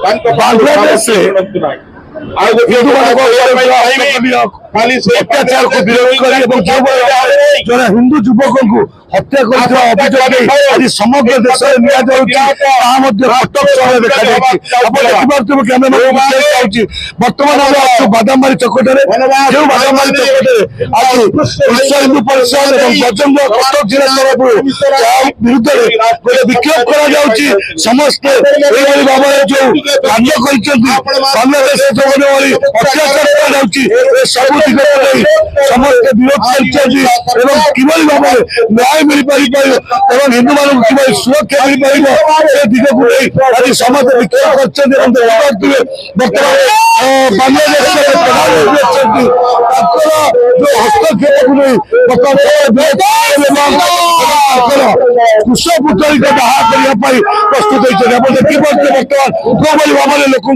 बांग्लादेश अत्याचार को विरोध कर हिंदू युवक को हत्या कर आज समग्र देश में कटक सहर देखा बर्तमान बादामबाड़ी चकटे जो बादामबाड़ी चकटे आज विश्व हिंदू परिषद बजरंग कटक जिला तरफ विरुद्ध गोटे विक्षोभ कर समस्ते भाव जो कार्य बांग्लादेश अत्याचार सब दिग समस्त विरोध कर किभली भाव न्याय मिल पार हिंदू मान कि सुरक्षा मिल पार से दिग को आज समस्त विक्षोभ कर बर्तमान बांग्लादेश जो हस्तक्षेप को नहीं कुशपुतलिका बाहा करने प्रस्तुत होती देखिए बर्तमान कोभली भाव में लोक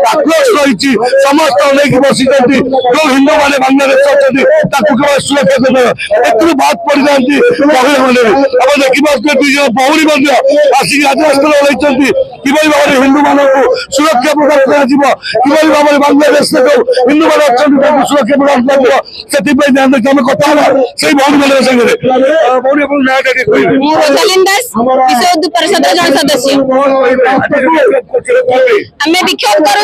आक्रोश रही समस्त अनेक बसी जो हिंदू मैंने बांग्लादेश अच्छा सुरक्षा देवे ए बात पड़ जाती महिला मैंने आप देखिए बहुरी आसिक राजस्थान रही किभली भाव में हिंदू मान सुरक्षा प्रदान कर किभली भाव में बांग्लादेश हिंदू मैंने अच्छा सुरक्षा प्रदान कर ध्यान रखिए आम कथा से भौणी मान सागर भौणी सदस्य आम विक्षोभ करूँ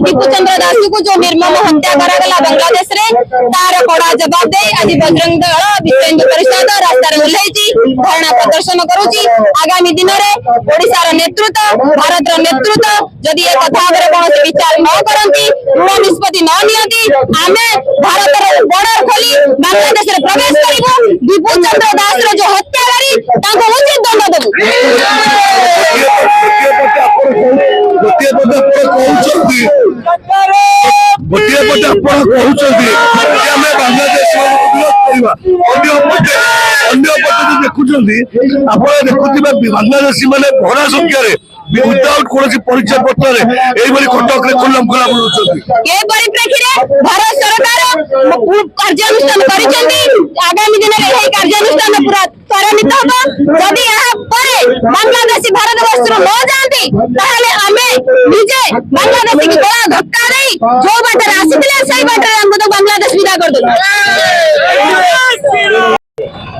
दीपू चंद्र दास को जो निर्मम हत्या करागला बांग्लादेश रे तार कड़ा जवाब दे आज बजरंग दल विश्व हिंदू परिषद रास्ता ओह्लैची धरना प्रदर्शन करुची आगामी दिन में ओडिशा नेतृत्व भारत नेतृत्व जदि ए कथा कौन विचार न करती दृढ़ निष्पत्ति न नियंती आमे भारत बॉर्डर खोली बांग्लादेश रे प्रवेश करिबो दीपू चंद्र दास रो जो हत्याकारी ताको उचित दंड देबो गोटे पद बांग्लादेश देखुवा बांग्लादेशी मैंने भरा संख्यार विदाउट कौन परिचय पत्र कटक खोलम खोला भारत सरकार कार्यानुष्ठान आगामी दिन में कार्यानुष्ठान पूरा त्वरान्वित हम जदि बांग्लादेशी भारत वर्ष न जाती निजे बांग्लादेशी की गला धक्का नहीं जो बाटे आसी से बाटे बांग्लादेश विदा कर दो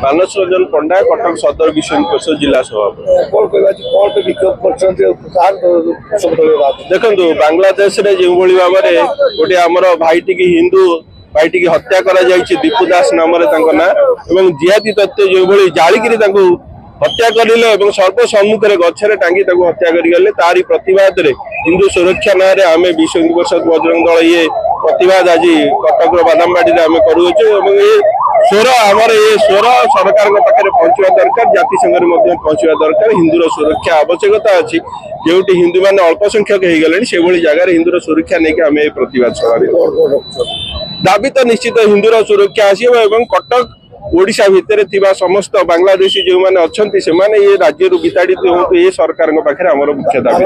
मानस रंजन पंडा कटक सदर विश्व हिंदू परिषद जिला सभापति देखु बांग्लादेश रे जो भाव में गोटे आमर भाईटी की हिंदू भाईटी की हत्या करा दीपू दास नाम ना जिहादी तत्व जो जालिकी हत्या करें सर्वसम्मुख में गचर टांगी हत्या करगले तारी प्रतिवाद रे हिंदू सुरक्षा ना आम विश्व हिंदू परिषद बजरंग दल ये प्रतिवाद आज कटक बादामबाड़ी आम करुचे स्वर आमर ये स्वर सरकार पाखे पहुंचा दरकार जातिसंघ में पहुंचा दरकार हिंदूर सुरक्षा आवश्यकता अच्छी जो हिंदू मैंने अल्प संख्यक हो गले से जगह हिंदूर सुरक्षा नहीं आम प्रतिवाद सभा दाबी तो निश्चित हिंदूर सुरक्षा आसव कटक ओडिशा भितर समस्त बांग्लादेशी जो मैंने अच्छा से ये राज्य विताड़ित हो ये सरकार पाखे आम मुख्य दाबी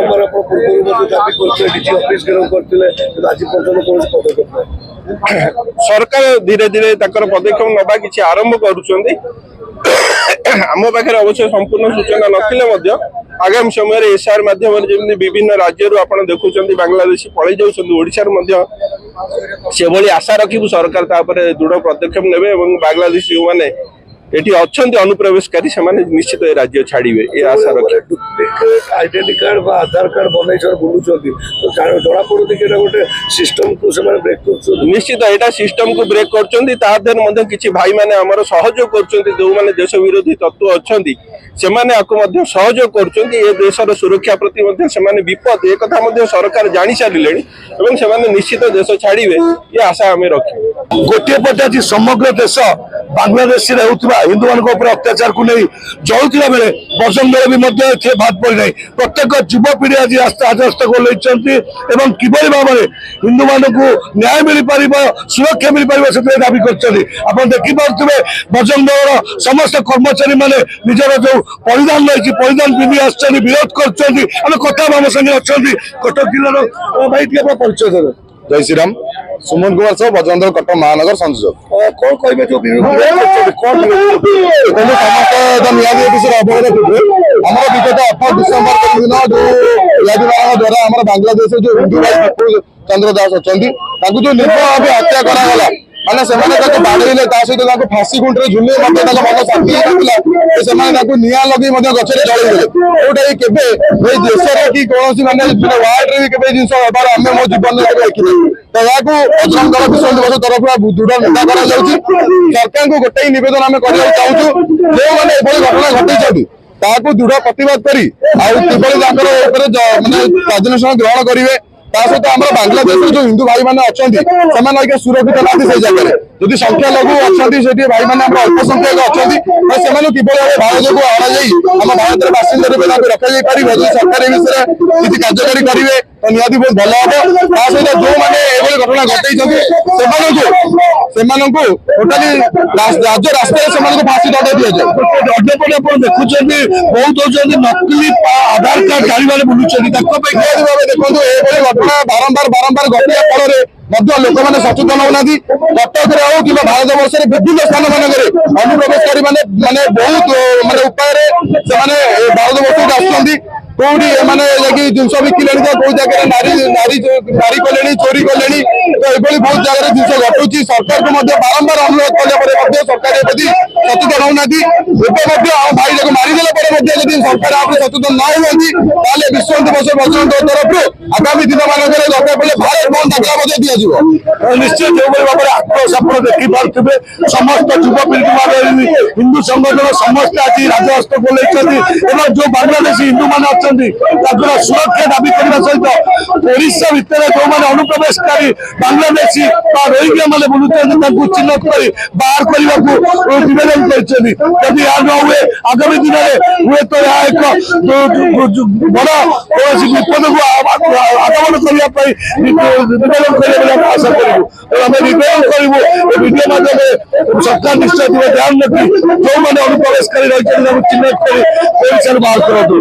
सरकार धीरे धीरे पदक्षेप नवा कि आरंभ करुँच आम पाखे अवश्य संपूर्ण सूचना नथिले आगामी समय एसआर माध्यम विभिन्न राज्य आप देखुं बांग्लादेशी पलि जाऊँगी आशा रखू सरकार दृढ़ पदक्षेप ने बांग्लादेशी जो मैंने ये अच्छा अनुप्रवेशकारी से निश्चित राज्य छाड़े ये आशा रखे डुप्लिकेट आइडेंटी कार्ड आधार कार्ड बनई बुलूँ जना पड़े गोटे सिस्टम को ब्रेक कर निश्चित यहाँ सिस्टम को ब्रेक कर किसी भाई मैंने आमर सहयोग कर जो मैंने देश विरोधी तत्व अच्छा से सहयोग कर देशर सुरक्षा प्रति विपद एक सरकार जानी सारे निश्चित देश छाड़े ये आशा आम रखे गोटे पटे समग्र देश बांग्लादेश हिंदू मान अत्याचार को नहीं जलुला बेले बजरंग दल भी बात पड़ना प्रत्येक युवपीढ़ी आज राजस्थ को किभली भाव में हिंदू मान को न्याय मिल पार सुरक्षा मिल पार से दाबी कर देखिपे बजरंग दल समस्त कर्मचारी मैंने निजर जो परिधान रही परिधान पिंधि आस विरोध कर कथा आम संगे अच्छा कटक जिलार भाई परिचय देवे जय श्रीराम ସୁମନ କୁମାର ସାହୁ ବଜରଙ୍ଗ କଟକ ମହାନଗର ସଂଯୋଜକ। କଣ କହିବେ ଯୋଉ ବିରୋଧୀ କଣ ଦେଖନ୍ତୁ ସମସ୍ତେ ତ ନିହାତି ଏ ବିଷୟରେ ଅବଗତ ଥିବେ। ଆମର ବିଗତ 18 ଡିସେମ୍ବର ଦିନ ଯୋଉ ମାନଙ୍କ ଦ୍ୱାରା ଆମର ବାଂଲାଦେଶର ଯୋଉ ହିନ୍ଦୁ ଭାଇ ବିପୁଳ ଚନ୍ଦ୍ର ଦାସ ଅଛନ୍ତି ତାଙ୍କୁ ଯୋଉ ନିର୍ଭୟ ଭାବେ ହତ୍ୟା କରାଗଲା, ମାନେ ସେମାନେ ତାକୁ ବାଡେଇଲେ, ତା ସହିତ ତାଙ୍କୁ ଫାଶୀ ଖୁଣ୍ଟରେ ଝୁଲେଇ ମଧ୍ୟ ତାଙ୍କ ମନ ଶାନ୍ତି ହେଇନଥିଲା। ସେମାନେ ତାଙ୍କୁ ନିଆଁ ଲଗେଇ ମଧ୍ୟ ଗଛରେ ଜଳେଇଦେଲେ। ଯୋଉଟା କି କେବେ ଏଇ ଦେଶରେ କି କୌଣସି ମାନେ ୱାର୍ଲଡରେ ବି କେବେ ଜିନିଷ ହବାର ଆମେ ମୋ ଜୀବନରେ କେବେ ଦେଖିନି। ତ ଏହାକୁ ବଜରଙ୍ଗ ଦଳ ବିଶ୍ବ ହିନ୍ଦୁ ପରିଷଦ ତରଫରୁ ଦୃଢ ନିନ୍ଦା କରାଯାଉଛି। ସରକାରଙ୍କୁ ଗୋଟେ ନିବେଦନ ଆମେ କରିବାକୁ ଚାହୁଁଛୁ, ଯେଉଁମାନେ ଏଭଳି ଘଟଣା ଘଟେଇଛନ୍ତି ତାହାକୁ ଦୃଢ ପ୍ରତିବାଦ କରି ଆଉ କିଭଳି ତାଙ୍କର ଉପରେ ମାନେ କାର୍ଯ୍ୟାନୁଷ୍ଠାନ ଗ୍ରହଣ କରିବେ। ତା ସହିତ ଆମର ବାଂଲାଦେଶର ଯୋଉ ହିନ୍ଦୁ ଭାଇ ମାନେ ଅଛନ୍ତି ସେମାନେ ଆଜ୍ଞା ସୁରକ୍ଷିତ ନାହାନ୍ତି ସେଇ ଜାଗାରେ। ଯଦି ସଂଖ୍ୟାଲଘୁ ଅଛନ୍ତି ସେଠି ଭାଇ ମାନେ ଆମର ଅଳ୍ପ ସଂଖ୍ୟକ ଅଛନ୍ତି, ସେମାନଙ୍କୁ କିଭଳି ଭାବେ ଭାରତକୁ ଅଣାଯାଇ ଆମ ଭାରତର ବାସିନ୍ଦା ରୂପେ ତାଙ୍କୁ ରଖାଯାଇ ପାରିବ, ଯଦି ସରକାର ଏ ବିଷୟରେ କିଛି କାର୍ଯ୍ୟକାରୀ କରିବେ ତ ନିହାତି ବହୁତ ଭଲ ହବ। ତା ସହିତ ଯୋଉମାନେ ଏଭଳି ଘଟଣା ଘଟେଇଛନ୍ତି ସେମାନଙ୍କୁ ଟୋଟାଲି ରାଜ୍ୟ ରାସ୍ତାରେ ସେମାନଙ୍କୁ ଫାଶୀ ଦଣ୍ଡ ଦିଆଯାଏ। ଅନ୍ୟପଟେ ଆପଣ ଦେଖୁଛନ୍ତି ବହୁତ ହଉଛନ୍ତି ନକଲି ଆଧାର କାର୍ଡ ଗାଡିବାରେ ବୁଲୁଛନ୍ତି, ତାଙ୍କ ପାଇଁ ନିହାତି ଭାବେ ଦେଖନ୍ତୁ ଏଭଳି ଘଟଣା ବାରମ୍ବାର ଘଟିବା ଫଳରେ ମଧ୍ୟ ଲୋକମାନେ ସଚେତନ ହଉନାହାନ୍ତି। କଟକରେ ହଉ କିମ୍ବା ଭାରତ ବର୍ଷରେ ବିଭିନ୍ନ ସ୍ଥାନ ମାନଙ୍କରେ ଅନୁପ୍ରବେଶକାରୀ ମାନେ ବହୁତ ଉପାୟରେ ସେମାନେ ଭାରତ ବର୍ଷକୁ ଆସୁଛନ୍ତି। କୋଉଠି ଏମାନେ ଯାଇକି ଜିନିଷ ବିକିଲେଣି, ତ କୋଉ ଜାଗାରେ ନାରୀ କଲେଣି, ଚୋରି କଲେଣି। ତ ଏଭଳି ବହୁତ ଜାଗାରେ ଜିନିଷ ଘଟୁଛି। ସରକାରକୁ ମଧ୍ୟ ବାରମ୍ବାର ଅନୁରୋଧ କଲା ପରେ ମଧ୍ୟ ସରକାର ଏମିତି ସଚେତନ ହଉନାହାନ୍ତି। ଏବେ ମଧ୍ୟ ଆମ ଭାଇ ଯାକୁ ମାରିଦେଲା ପରେ ମଧ୍ୟ ଯଦି ସରକାର ଆପରେ ସଚେତନ ନ ହୁଅନ୍ତି ତାହେଲେ ବିଶ୍ବ ହିନ୍ଦୁ ପରିଷଦ ବଜରଙ୍ଗ ଦଳ ତରଫରୁ ଆଗାମୀ ଦିନ ମାନଙ୍କରେ ଦରକାର ପଡ଼ିଲେ ଭାରତ ବନ୍ଦ ଡାକରା ମଧ୍ୟ ଦିଆଯିବ। ନିଶ୍ଚୟ ଯୋଉଭଳି ଭାବରେ ଆକ୍ରୋଶ ଆପଣ ଦେଖିପାରୁଥିବେ, ସମସ୍ତ ଯୁବପିଢି ଭାବେ ହିନ୍ଦୁ ସଂଗଠନ ସମସ୍ତେ ଆଜି ରାଜହସ୍ତ ବୋଲେଇଛନ୍ତି ଏବଂ ଯୋଉ ବାଂଲାଦେଶୀ ହିନ୍ଦୁ ମାନେ ଅଛନ୍ତି ତାଙ୍କର ସୁରକ୍ଷା ଦାବି କରିବା ସହିତ ଓଡିଶା ଭିତରେ ଯୋଉମାନେ ଅନୁପ୍ରବେଶକାରୀ ବାଂଲାଦେଶୀ ବା ରୋହିଙ୍ଗ୍ୟା ମାନେ ବୁଲୁଛନ୍ତି ତାଙ୍କୁ ଚିହ୍ନଟ କରି ବାହାର କରିବାକୁ ନିବେଦନ କରିଛନ୍ତି। ଯଦି ଏହା ନ ହୁଏ ଆଗାମୀ ଦିନରେ ହୁଏତ ଏହା ଏକ ବଡ କୌଣସି ବିପଦକୁ ଆଗମନ କରିବା ପାଇଁ ନିବେଦନ କରିବା ବୋଲି ଆମେ ଆଶା କରିବୁ। ଆମେ ନିବେଦନ କରିବୁ ଏ ଭିଡିଓ ମାଧ୍ୟମରେ ସରକାର ନିଶ୍ଚୟ ଧ୍ୟାନ ରଖି ଯୋଉମାନେ ଅନୁପ୍ରବେଶକାରୀ ରହିଛନ୍ତି ତାଙ୍କୁ ଚିହ୍ନଟ କରି ଓଡ଼ିଶାରୁ ବାହାର କରନ୍ତୁ।